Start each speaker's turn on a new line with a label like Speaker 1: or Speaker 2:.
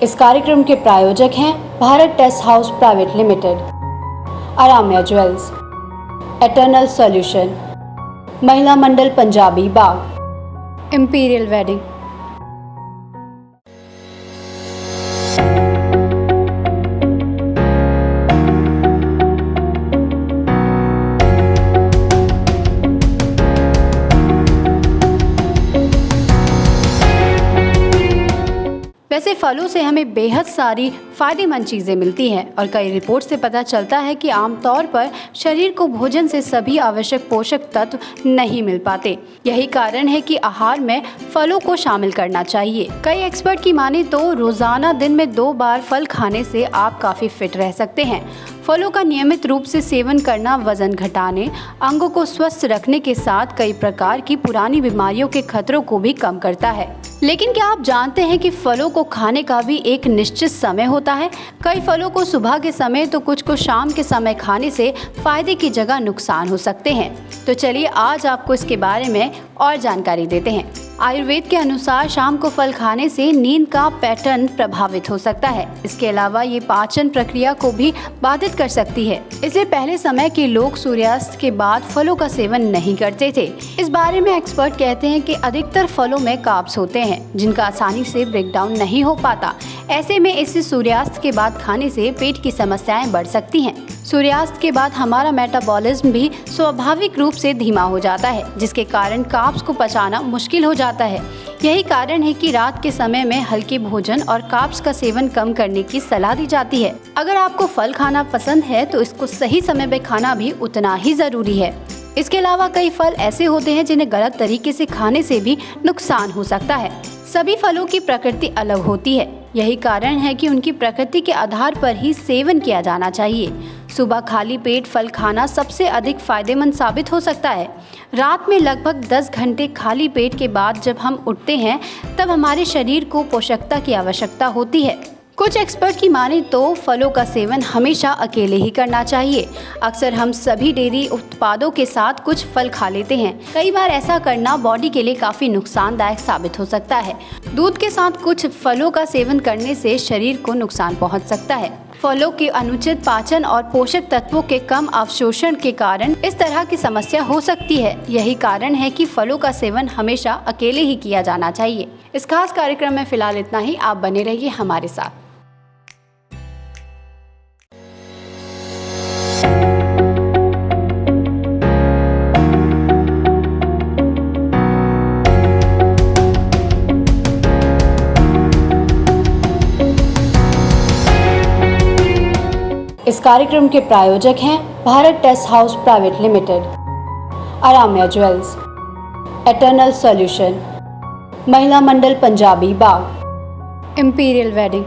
Speaker 1: इस कार्यक्रम के प्रायोजक हैं Bharat test house private limited, Aramya jewels, eternal solution, Mahila Mandal Punjabi Bagh, imperial wedding. वैसे फलों से हमें बेहद सारी फ़ायदेमंद चीज़ें मिलती हैं और कई रिपोर्ट से पता चलता है कि आमतौर पर शरीर को भोजन से सभी आवश्यक पोषक तत्व नहीं मिल पाते। यही कारण है कि आहार में फलों को शामिल करना चाहिए। कई एक्सपर्ट की माने तो रोज़ाना दिन में 2 बार फल खाने से आप काफ़ी फिट रह सकते हैं। फलों का नियमित रूप से सेवन करना वजन घटाने, अंगों को स्वस्थ रखने के साथ कई प्रकार की पुरानी बीमारियों के खतरों को भी कम करता है। लेकिन क्या आप जानते हैं कि फलों को खाने का भी एक निश्चित समय होता है? कई फलों को सुबह के समय तो कुछ को शाम के समय खाने से फायदे की जगह नुकसान हो सकते हैं। तो चलिए आज आपको इसके बारे में और जानकारी देते हैं। आयुर्वेद के अनुसार शाम को फल खाने से नींद का पैटर्न प्रभावित हो सकता है। इसके अलावा ये पाचन प्रक्रिया को भी बाधित कर सकती है। इसलिए पहले समय के लोग सूर्यास्त के बाद फलों का सेवन नहीं करते थे। इस बारे में एक्सपर्ट कहते हैं कि अधिकतर फलों में कार्ब्स होते हैं जिनका आसानी से ब्रेकडाउन नहीं हो पाता। ऐसे में इसे सूर्यास्त के बाद खाने से पेट की समस्याएं बढ़ सकती हैं। सूर्यास्त के बाद हमारा मेटाबॉलिज्म भी स्वाभाविक रूप से धीमा हो जाता है, जिसके कारण कार्ब्स को पचाना मुश्किल हो जाता है। यही कारण है कि रात के समय में हल्के भोजन और कार्ब्स का सेवन कम करने की सलाह दी जाती है। अगर आपको फल खाना पसंद है तो इसको सही समय पे खाना भी उतना ही जरूरी है। इसके अलावा कई फल ऐसे होते हैं जिन्हें गलत तरीके से खाने से भी नुकसान हो सकता है। सभी फलों की प्रकृति अलग होती है। यही कारण है कि उनकी प्रकृति के आधार पर ही सेवन किया जाना चाहिए। सुबह खाली पेट फल खाना सबसे अधिक फायदेमंद साबित हो सकता है। रात में लगभग 10 घंटे खाली पेट के बाद जब हम उठते हैं तब हमारे शरीर को पोषकता की आवश्यकता होती है। कुछ एक्सपर्ट की माने तो फलों का सेवन हमेशा अकेले ही करना चाहिए। अक्सर हम सभी डेयरी उत्पादों के साथ कुछ फल खा लेते हैं। कई बार ऐसा करना बॉडी के लिए काफ़ी नुकसानदायक साबित हो सकता है। दूध के साथ कुछ फलों का सेवन करने से शरीर को नुकसान पहुंच सकता है। फलों के अनुचित पाचन और पोषक तत्वों के कम अवशोषण के कारण इस तरह की समस्या हो सकती है। यही कारण है कि फलों का सेवन हमेशा अकेले ही किया जाना चाहिए। इस खास कार्यक्रम में फिलहाल इतना ही। आप बने रहिए हमारे साथ। इस कार्यक्रम के प्रायोजक हैं Bharat test house private limited, Aramya jewels, eternal solution, Mahila Mandal Punjabi Bagh, imperial wedding.